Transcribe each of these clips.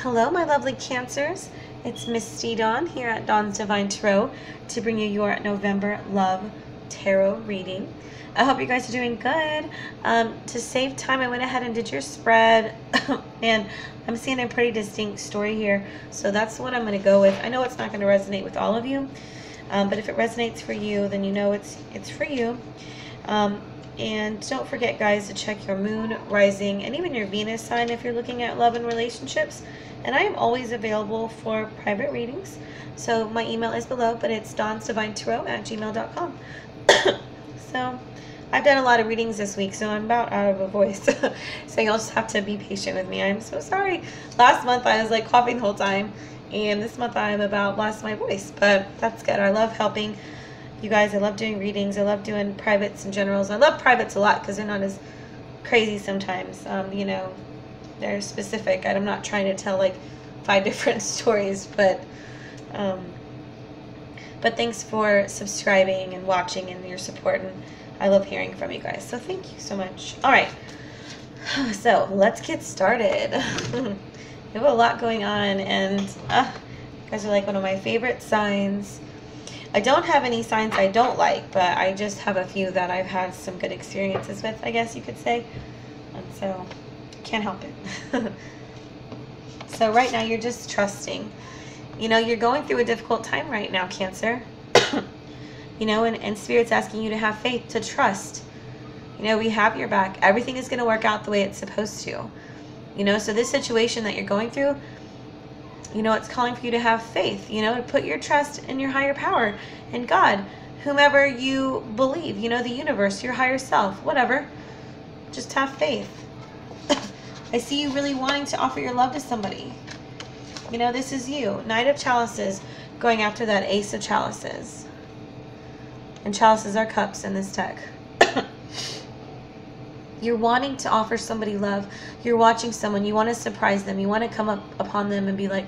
Hello, my lovely Cancers. It's Misty Dawn here at Dawn's Divine Tarot to bring you your November Love Tarot reading. I hope you guys are doing good. To save time, I went ahead and did your spread, and I'm seeing a pretty distinct story here, so that's what I'm going to go with. I know it's not going to resonate with all of you, but if it resonates for you, then you know it's for you. And don't forget, guys, to check your moon, rising, and even your Venus sign if you're looking at love and relationships. And I am always available for private readings. So my email is below, but it's dawnsdivinetarot@gmail.com. So I've done a lot of readings this week, so I'm about out of a voice. So you'll just have to be patient with me. I'm so sorry. Last month I was like coughing the whole time, and this month I'm about lost my voice, but that's good. I love helping you guys. I love doing readings. I love doing privates and generals. I love privates a lot because they're not as crazy sometimes. You know, they're specific. I'm not trying to tell like 5 different stories, but thanks for subscribing and watching and your support, and I love hearing from you guys. So thank you so much. All right, so let's get started. We have a lot going on, and you guys are like one of my favorite signs. I don't have any signs I don't like, but I just have a few that I've had some good experiences with, I guess you could say. And so, can't help it. So right now, you're just trusting. You know, you're going through a difficult time right now, Cancer. You know, and Spirit's asking you to have faith, to trust. You know, we have your back. Everything is going to work out the way it's supposed to. You know, so this situation that you're going through, you know, it's calling for you to have faith, you know, to put your trust in your higher power, in God, whomever you believe, you know, the universe, your higher self, whatever. Just have faith. I see you really wanting to offer your love to somebody. You know, this is you. Knight of Chalices going after that Ace of Chalices. And chalices are cups in this deck. You're wanting to offer somebody love. You're watching someone. You want to surprise them. You want to come up upon them and be like,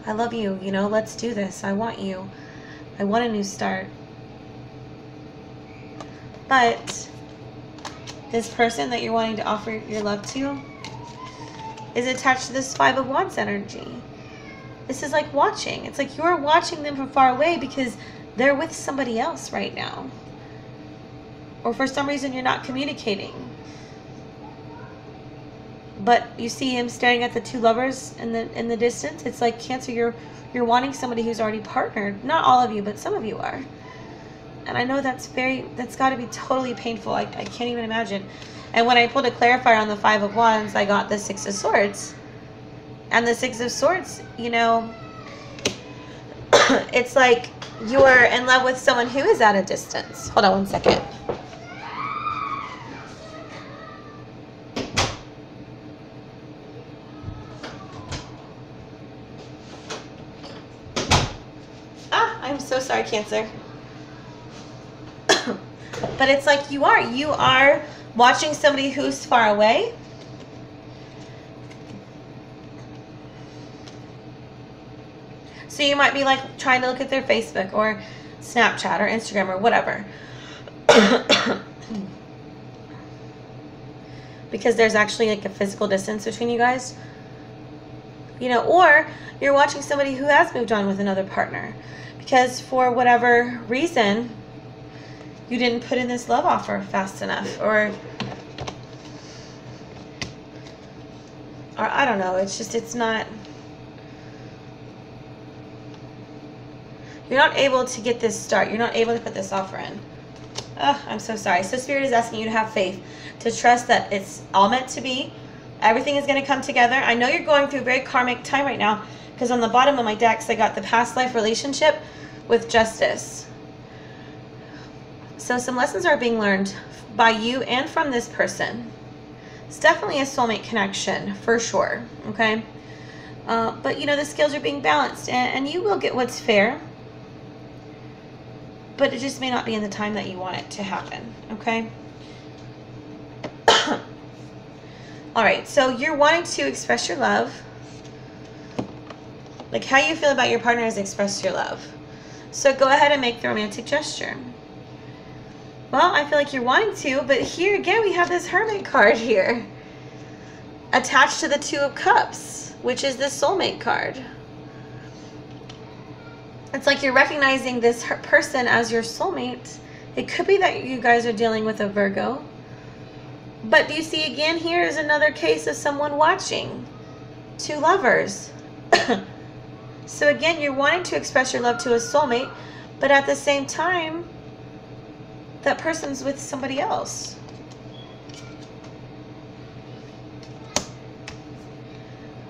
I love you. You know, let's do this. I want you. I want a new start. But this person that you're wanting to offer your love to is attached to this 5 of Wands energy. This is like watching. It's like you're watching them from far away because they're with somebody else right now. Or for some reason you're not communicating. But you see him staring at the 2 lovers in the distance. It's like, Cancer, you're wanting somebody who's already partnered. Not all of you, but some of you are. And I know that's got to be totally painful. I can't even imagine. And when I pulled a clarifier on the 5 of Wands, I got the 6 of Swords. And the 6 of Swords, you know, it's like you're in love with someone who is at a distance. Hold on one second. I'm so sorry, Cancer. But it's like you are watching somebody who's far away. So you might be like trying to look at their Facebook or Snapchat or Instagram or whatever. Because there's actually like a physical distance between you guys. You know, or you're watching somebody who has moved on with another partner. Because for whatever reason, you didn't put in this love offer fast enough. Or I don't know. It's just, it's not. You're not able to get this start. You're not able to put this offer in. Oh, I'm so sorry. So Spirit is asking you to have faith. To trust that it's all meant to be. Everything is going to come together. I know you're going through a very karmic time right now. Because on the bottom of my decks, I got the past life relationship with Justice. So some lessons are being learned by you and from this person. It's definitely a soulmate connection, for sure. Okay? But, you know, the scales are being balanced. And you will get what's fair. But it just may not be in the time that you want it to happen. Okay? All right. So you're wanting to express your love. Like how you feel about your partner is express your love. So go ahead and make the romantic gesture. Well, I feel like you're wanting to, but here again we have this Hermit card here. attached to the Two of Cups, which is the soulmate card. It's like you're recognizing this person as your soulmate. It could be that you guys are dealing with a Virgo. But do you see again, here is another case of someone watching. Two lovers. So again, you're wanting to express your love to a soulmate, but at the same time, that person's with somebody else.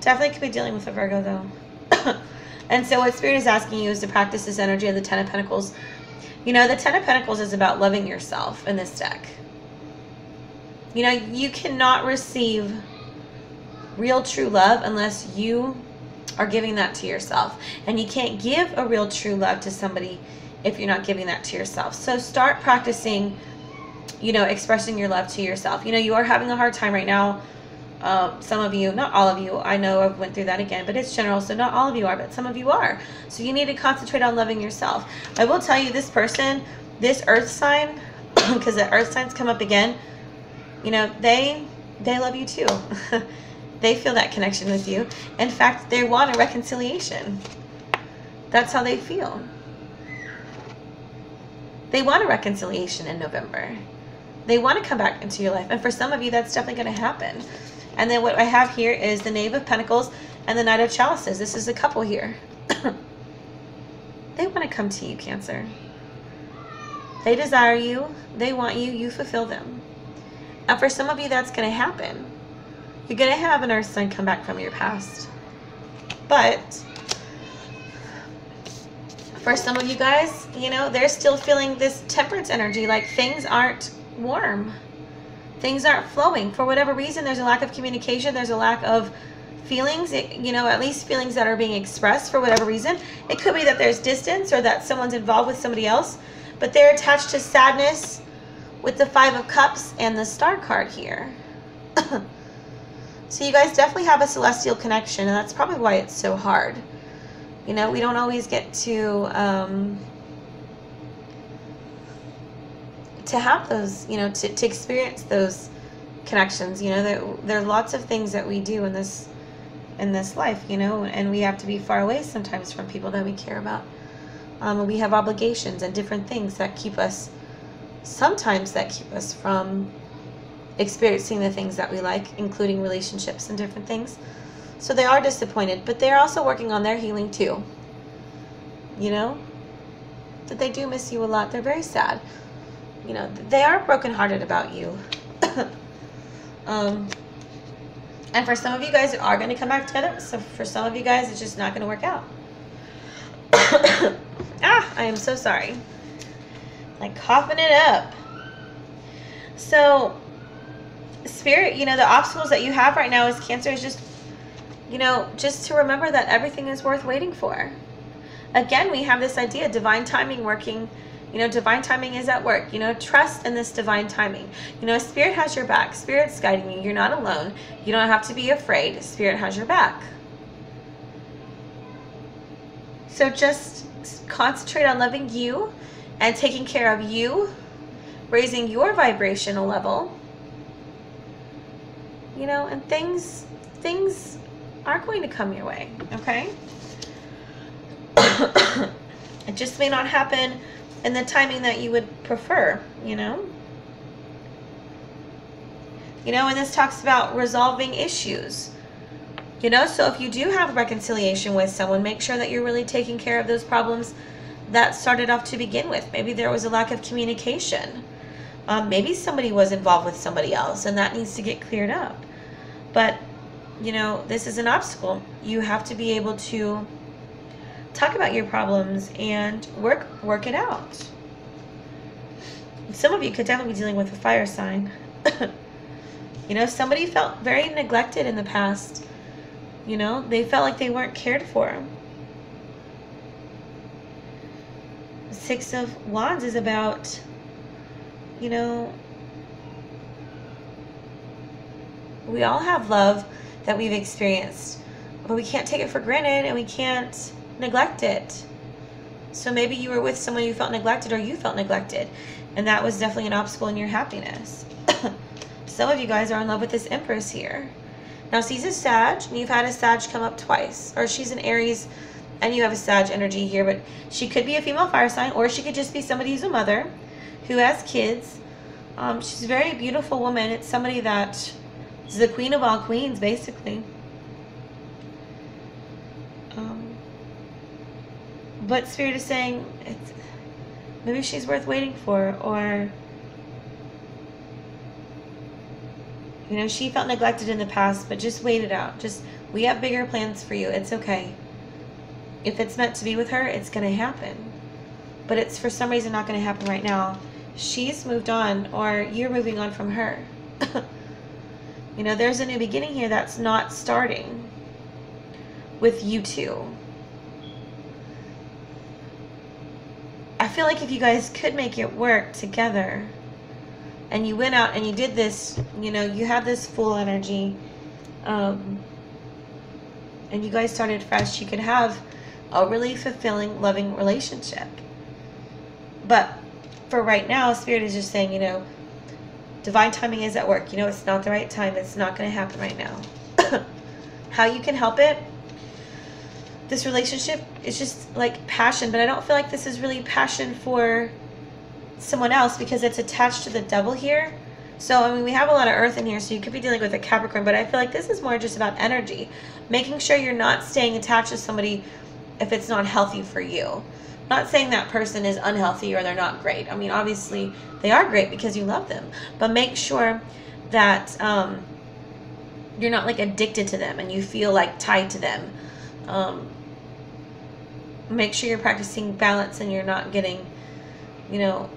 Definitely could be dealing with a Virgo though. And so what Spirit is asking you is to practice this energy of the Ten of Pentacles. You know, the Ten of Pentacles is about loving yourself in this deck. You know, you cannot receive real true love unless you are giving that to yourself. And you can't give a real true love to somebody if you're not giving that to yourself. So start practicing, you know, expressing your love to yourself. You know, you are having a hard time right now. Some of you, not all of you, I know I went through that again, but it's general, so not all of you are, but some of you are. So you need to concentrate on loving yourself. I will tell you, this person, this earth sign, because the earth signs come up again, you know, they love you too. They feel that connection with you. In fact, they want a reconciliation. That's how they feel. They want a reconciliation in November. They want to come back into your life. And for some of you, that's definitely going to happen. And then what I have here is the Knave of Pentacles and the Knight of Chalices. This is a couple here. They want to come to you, Cancer. They desire you. They want you. You fulfill them. And for some of you, that's going to happen. You're going to have an earth sign come back from your past. But for some of you guys, you know, they're still feeling this temperance energy, like things aren't warm. Things aren't flowing. For whatever reason, there's a lack of communication. There's a lack of feelings, you know, at least feelings that are being expressed for whatever reason. It could be that there's distance or that someone's involved with somebody else, but they're attached to sadness with the Five of Cups and the Star card here. So you guys definitely have a celestial connection, and that's probably why it's so hard. You know, we don't always get to have those, you know, to experience those connections. You know, there are lots of things that we do in this life, you know, and we have to be far away sometimes from people that we care about. We have obligations and different things that keep us, sometimes that keep us from experiencing the things that we like, including relationships and different things. So they are disappointed, but they're also working on their healing too. You know, that they do miss you a lot. They're very sad. You know, they are brokenhearted about you. And for some of you guys, it are going to come back together. So for some of you guys, it's just not going to work out. I am so sorry. Like coughing it up. So, Spirit, you know, the obstacles that you have right now as Cancer is just, you know, just to remember that everything is worth waiting for. Again, we have this idea, divine timing working. You know, divine timing is at work. You know, trust in this divine timing. You know, Spirit has your back. Spirit's guiding you. You're not alone. You don't have to be afraid. Spirit has your back. So just concentrate on loving you and taking care of you, raising your vibrational level. You know, and things are going to come your way, okay? It just may not happen in the timing that you would prefer, you know? You know, and this talks about resolving issues. You know, so if you do have reconciliation with someone, make sure that you're really taking care of those problems that started off to begin with. Maybe there was a lack of communication. Maybe somebody was involved with somebody else, and that needs to get cleared up. But, you know, this is an obstacle. You have to be able to talk about your problems and work it out. Some of you could definitely be dealing with a fire sign. You know, somebody felt very neglected in the past. You know, they felt like they weren't cared for. Six of Wands is about, you know, we all have love that we've experienced, but we can't take it for granted and we can't neglect it. So maybe you were with someone you felt neglected, or you felt neglected, and that was definitely an obstacle in your happiness. Some of you guys are in love with this Empress here. Now, she's a Sag, and you've had a Sag come up twice. Or she's an Aries, and you have a Sag energy here. But she could be a female fire sign, or she could just be somebody who's a mother, who has kids. She's a very beautiful woman. It's somebody that is the queen of all queens, basically. But Spirit is saying maybe she's worth waiting for, or, you know, she felt neglected in the past, but just wait it out. We have bigger plans for you. It's okay. If it's meant to be with her, it's going to happen. But it's for some reason not going to happen right now. She's moved on, or you're moving on from her. You know, there's a new beginning here that's not starting with you two. I feel like if you guys could make it work together, and you went out and you did this, you know, you had this full energy, and you guys started fresh, you could have a really fulfilling, loving relationship. But for right now, Spirit is just saying, you know, divine timing is at work. You know, it's not the right time. It's not going to happen right now. How you can help it? This relationship is just like passion, but I don't feel like this is really passion for someone else because it's attached to the devil here. So, I mean, we have a lot of earth in here, so you could be dealing with a Capricorn, but I feel like this is more just about energy. Making sure you're not staying attached to somebody if it's not healthy for you. Not saying that person is unhealthy or they're not great. I mean, obviously, they are great because you love them. But make sure that you're not, like, addicted to them and you feel, like, tied to them. Make sure you're practicing balance and you're not getting, you know,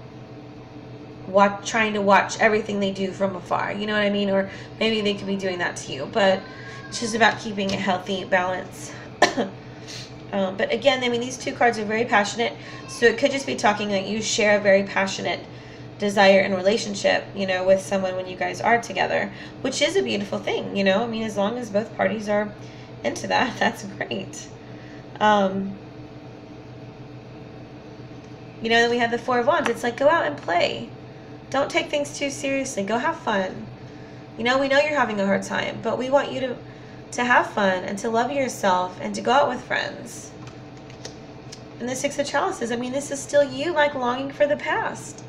trying to watch everything they do from afar. You know what I mean? Or maybe they could be doing that to you. But it's just about keeping a healthy balance. But again, I mean, these two cards are very passionate. So it could just be talking that you share a very passionate desire and relationship, you know, with someone when you guys are together, which is a beautiful thing, you know. I mean, as long as both parties are into that, that's great. You know, then we have the Four of Wands. It's like, go out and play. Don't take things too seriously. Go have fun. You know, we know you're having a hard time, but we want you to have fun and to love yourself and to go out with friends. And the Six of Chalices, I mean, this is still you, like, longing for the past.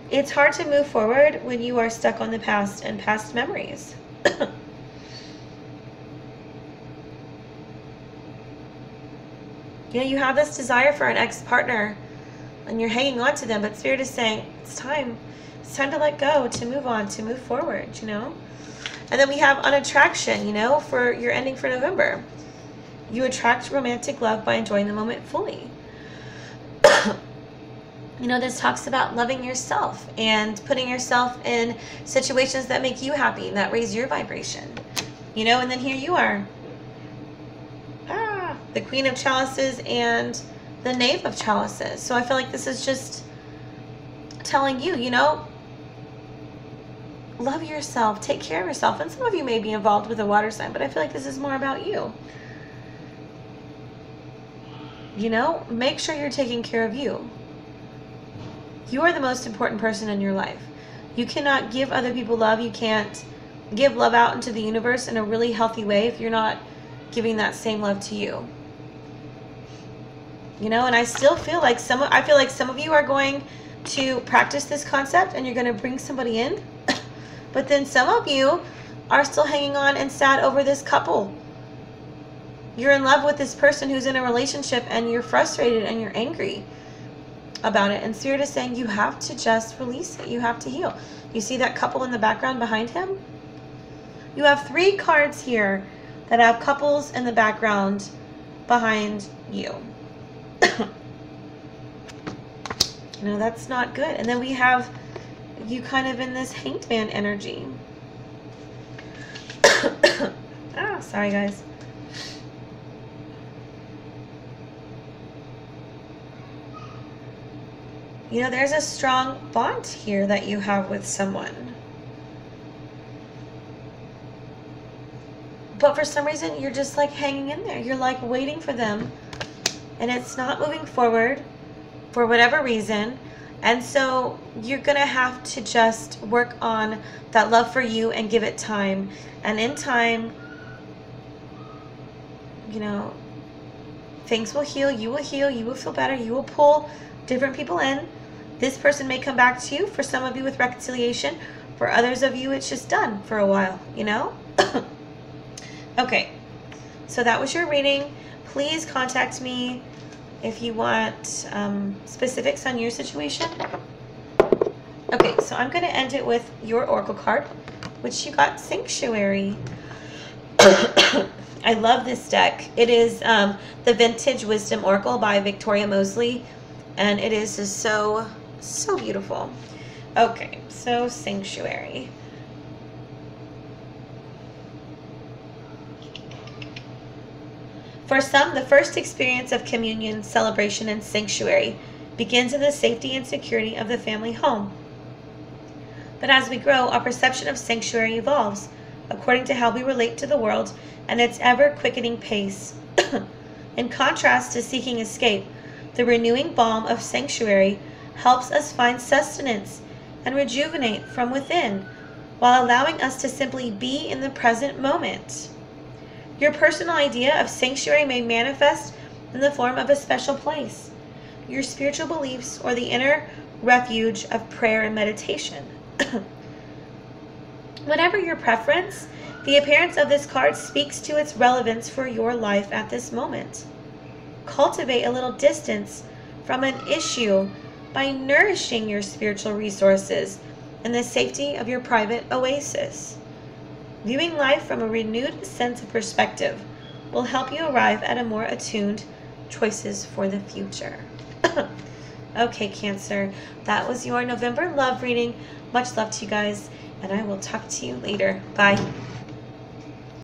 It's hard to move forward when you are stuck on the past and past memories. You know, you have this desire for an ex-partner and you're hanging on to them, but Spirit is saying it's time. It's time to let go, to move on, to move forward, you know. And then we have an attraction, you know, for your ending for November. You attract romantic love by enjoying the moment fully. You know, this talks about loving yourself and putting yourself in situations that make you happy and that raise your vibration. You know, and then here you are. The Queen of Chalices and the Knave of Chalices. So I feel like this is just telling you, you know, love yourself, take care of yourself. And some of you may be involved with a water sign, but I feel like this is more about you. You know, make sure you're taking care of you. You are the most important person in your life. You cannot give other people love. You can't give love out into the universe in a really healthy way if you're not giving that same love to you. You know, and I still feel like some of you are going to practice this concept and you're going to bring somebody in. But then some of you are still hanging on and sad over this couple. You're in love with this person who's in a relationship and you're frustrated and you're angry about it. And Spirit is saying you have to just release it. You have to heal. You see that couple in the background behind him? You have 3 cards here that have couples in the background behind you. No, that's not good. And then we have you kind of in this Hanged Man energy. Sorry guys. You know, there's a strong bond here that you have with someone. But for some reason, you're just like hanging in there. You're like waiting for them. And it's not moving forward for whatever reason. And so you're going to have to just work on that love for you and give it time. And in time, you know, things will heal, you will feel better, you will pull different people in. This person may come back to you, for some of you with reconciliation. For others of you, it's just done for a while, you know? Okay, so that was your reading. Please contact me if you want specifics on your situation. Okay, so I'm going to end it with your oracle card, which you got Sanctuary. I love this deck. It is the Vintage Wisdom Oracle by Victoria Mosley, and it is just so beautiful. Okay, so Sanctuary. For some, the first experience of communion, celebration, and sanctuary begins in the safety and security of the family home. But as we grow, our perception of sanctuary evolves according to how we relate to the world and its ever-quickening pace. In contrast to seeking escape, the renewing balm of sanctuary helps us find sustenance and rejuvenate from within, while allowing us to simply be in the present moment. Your personal idea of sanctuary may manifest in the form of a special place, your spiritual beliefs, or the inner refuge of prayer and meditation. Whatever your preference, the appearance of this card speaks to its relevance for your life at this moment. Cultivate a little distance from an issue by nourishing your spiritual resources in the safety of your private oasis. Viewing life from a renewed sense of perspective will help you arrive at a more attuned choices for the future. Okay, Cancer, that was your November love reading. Much love to you guys, and I will talk to you later. Bye.